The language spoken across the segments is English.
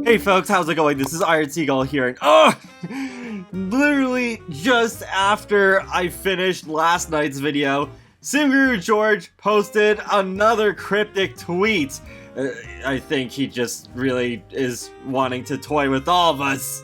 Hey folks, how's it going? This is Seagull here, and literally just after I finished last night's video, SimGuru George posted another cryptic tweet. I think he just really is wanting to toy with all of us.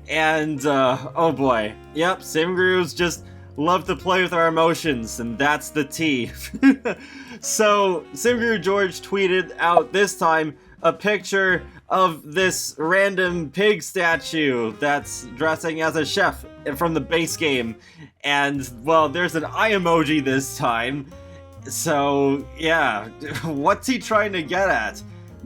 And, oh boy. Yep, SimGurus just love to play with our emotions, and that's the tea. So, SimGuru George tweeted out this time a picture of this random pig statue that's dressing as a chef from the base game. And, well, there's an eye emoji this time. So, yeah, what's he trying to get at?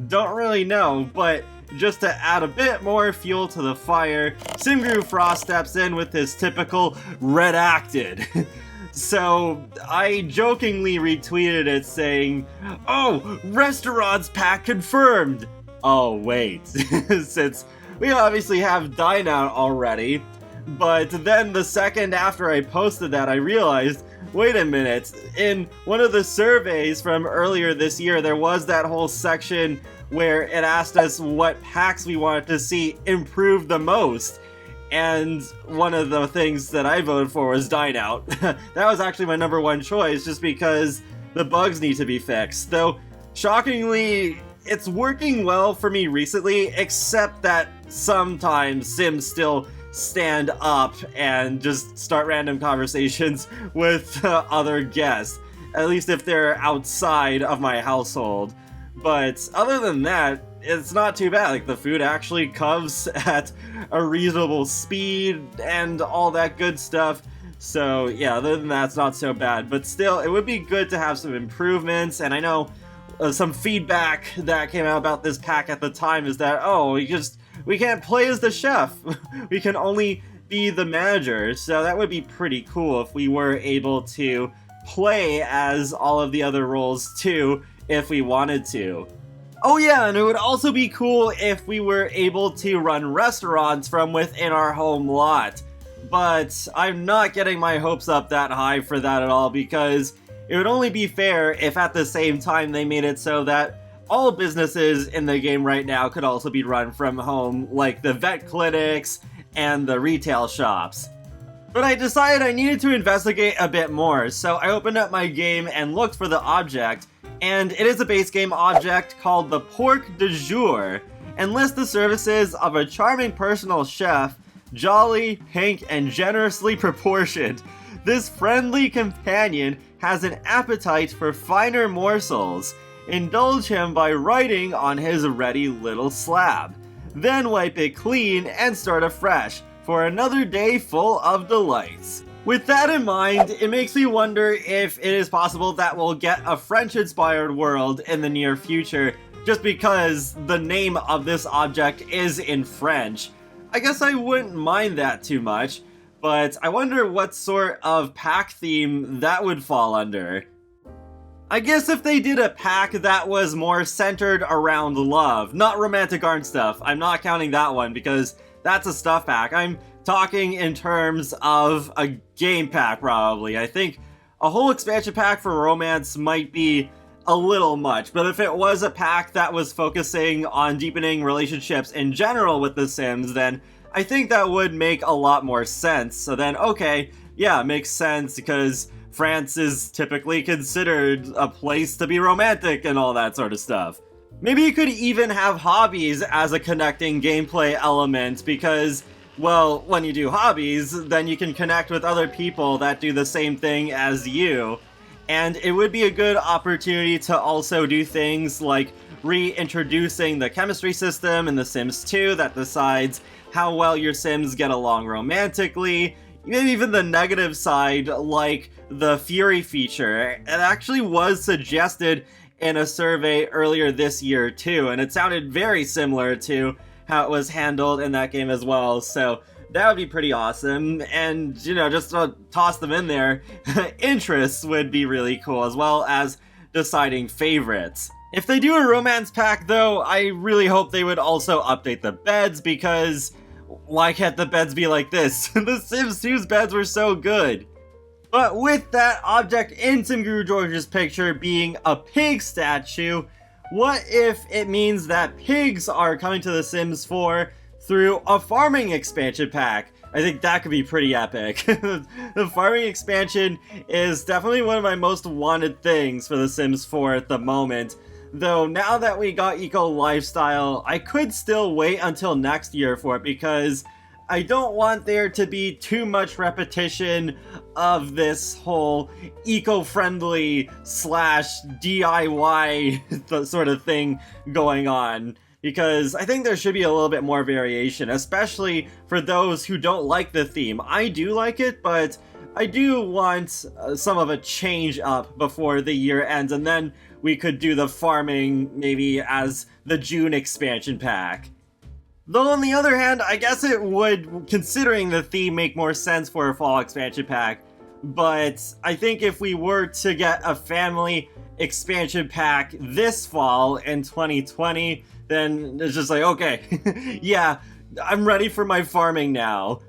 Don't really know, but just to add a bit more fuel to the fire, SimGuru Frost steps in with his typical redacted. So, I jokingly retweeted it saying, "Oh, restaurants pack confirmed!" Oh, wait, since we obviously have Dine Out already, but then the second after I posted that, I realized, wait a minute, in one of the surveys from earlier this year, there was that whole section where it asked us what packs we wanted to see improve the most. And one of the things that I voted for was Dine Out. That was actually my number one choice, just because the bugs need to be fixed. Though, shockingly, it's working well for me recently, except that sometimes Sims still stand up and just start random conversations with other guests. At least if they're outside of my household. But other than that, it's not too bad. Like, the food actually comes at a reasonable speed and all that good stuff. So yeah, other than that, it's not so bad. But still, it would be good to have some improvements. And I know some feedback that came out about this pack at the time is that, oh, we can't play as the chef. We can only be the manager. So that would be pretty cool if we were able to play as all of the other roles too, if we wanted to. Oh yeah, and it would also be cool if we were able to run restaurants from within our home lot. But I'm not getting my hopes up that high for that at all, because it would only be fair if at the same time they made it so that all businesses in the game right now could also be run from home, like the vet clinics and the retail shops. But I decided I needed to investigate a bit more, so I opened up my game and looked for the object, and it is a base game object called the Pork du Jour, and lists the services of a charming personal chef, jolly, pink, and generously proportioned. This friendly companion has an appetite for finer morsels. Indulge him by writing on his ready little slab. Then wipe it clean and start afresh for another day full of delights. With that in mind, it makes me wonder if it is possible that we'll get a French-inspired world in the near future, just because the name of this object is in French. I guess I wouldn't mind that too much, but I wonder what sort of pack theme that would fall under. I guess if they did a pack that was more centered around love, not romantic art stuff. I'm not counting that one because that's a stuff pack. I'm talking in terms of a game pack, probably. I think a whole expansion pack for romance might be a little much, but if it was a pack that was focusing on deepening relationships in general with The Sims, then I think that would make a lot more sense. So then, okay, yeah, makes sense, because France is typically considered a place to be romantic and all that sort of stuff. Maybe you could even have hobbies as a connecting gameplay element, because, well, when you do hobbies, then you can connect with other people that do the same thing as you. And it would be a good opportunity to also do things like reintroducing the chemistry system in The Sims 2 that decides how well your Sims get along romantically. Maybe even the negative side, like the Fury feature. It actually was suggested in a survey earlier this year too, and it sounded very similar to how it was handled in that game as well, so that would be pretty awesome. And, you know, just to toss them in there, interests would be really cool, as well as deciding favorites. If they do a romance pack, though, I really hope they would also update the beds, because why can't the beds be like this? The Sims 2's beds were so good. But with that object in SimGuru George's picture being a pig statue, what if it means that pigs are coming to The Sims 4 through a farming expansion pack? I think that could be pretty epic. The farming expansion is definitely one of my most wanted things for The Sims 4 at the moment. Though now that we got Eco Lifestyle, I could still wait until next year for it because I don't want there to be too much repetition of this whole eco-friendly slash DIY sort of thing going on. Because I think there should be a little bit more variation, especially for those who don't like the theme. I do like it, but I do want some of a change up before the year ends, and then we could do the farming maybe as the June expansion pack. Though on the other hand, I guess it would, considering the theme, make more sense for a fall expansion pack. But I think if we were to get a family expansion pack this fall in 2020, then it's just like, okay, yeah, I'm ready for my farming now.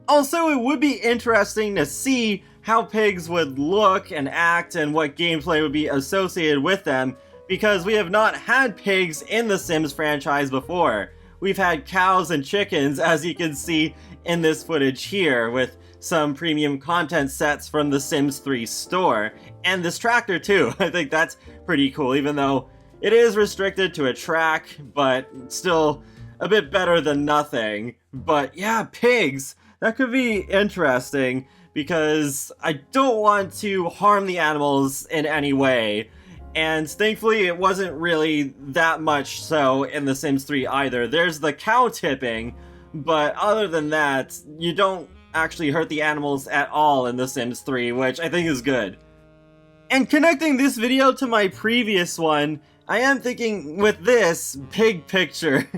Also, it would be interesting to see how pigs would look and act and what gameplay would be associated with them, because we have not had pigs in the Sims franchise before. We've had cows and chickens, as you can see in this footage here, with some premium content sets from the Sims 3 store. And this tractor too, I think that's pretty cool, even though it is restricted to a track, but still a bit better than nothing. But yeah, pigs! That could be interesting, because I don't want to harm the animals in any way. And thankfully it wasn't really that much so in The Sims 3 either. There's the cow tipping, but other than that, you don't actually hurt the animals at all in The Sims 3, which I think is good. And connecting this video to my previous one, I am thinking with this pig picture,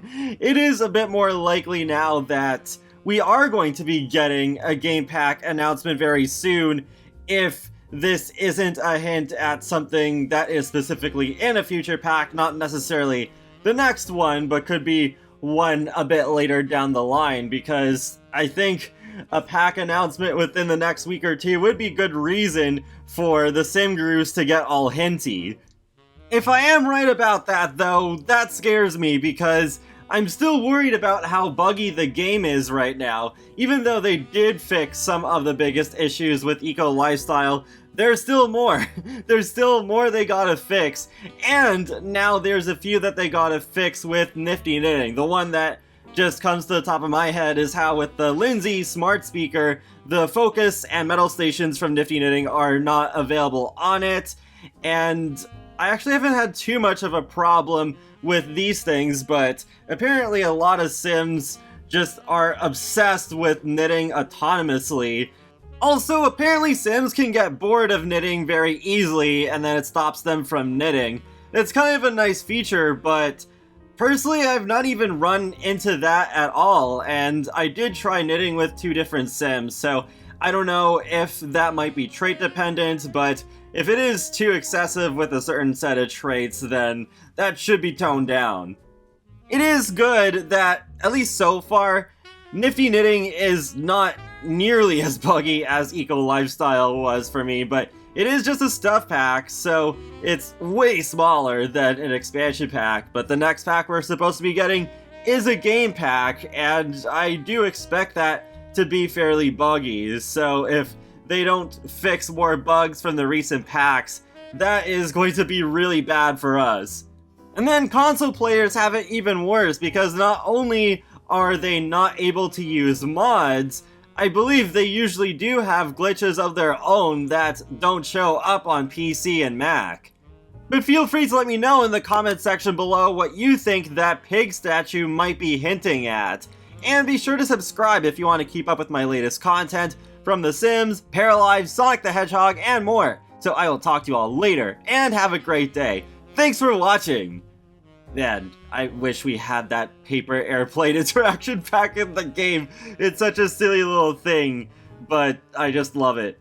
it is a bit more likely now that we are going to be getting a game pack announcement very soon, if this isn't a hint at something that is specifically in a future pack, not necessarily the next one, but could be one a bit later down the line, because I think a pack announcement within the next week or two would be good reason for the SimGurus to get all hinty. If I am right about that though, that scares me because I'm still worried about how buggy the game is right now. Even though they did fix some of the biggest issues with Eco Lifestyle, there's still more. There's still more they gotta fix. And now there's a few that they gotta fix with Nifty Knitting. The one that just comes to the top of my head is how with the Lindsay smart speaker, the focus and metal stations from Nifty Knitting are not available on it. And I actually haven't had too much of a problem with these things, but apparently a lot of Sims just are obsessed with knitting autonomously. Also, apparently Sims can get bored of knitting very easily and then it stops them from knitting. It's kind of a nice feature, but personally I've not even run into that at all, and I did try knitting with 2 different Sims, so I don't know if that might be trait dependent, but if it is too excessive with a certain set of traits, then that should be toned down. It is good that, at least so far, Nifty Knitting is not nearly as buggy as Eco Lifestyle was for me, but it is just a stuff pack, so it's way smaller than an expansion pack, but the next pack we're supposed to be getting is a game pack, and I do expect that to be fairly buggy, so if they don't fix more bugs from the recent packs, that is going to be really bad for us. And then console players have it even worse, because not only are they not able to use mods, I believe they usually do have glitches of their own that don't show up on PC and Mac. But feel free to let me know in the comment section below what you think that pig statue might be hinting at. And be sure to subscribe if you want to keep up with my latest content from The Sims, Paralive, Sonic the Hedgehog, and more. So I will talk to you all later, and have a great day. Thanks for watching! Man, I wish we had that paper airplane interaction back in the game. It's such a silly little thing, but I just love it.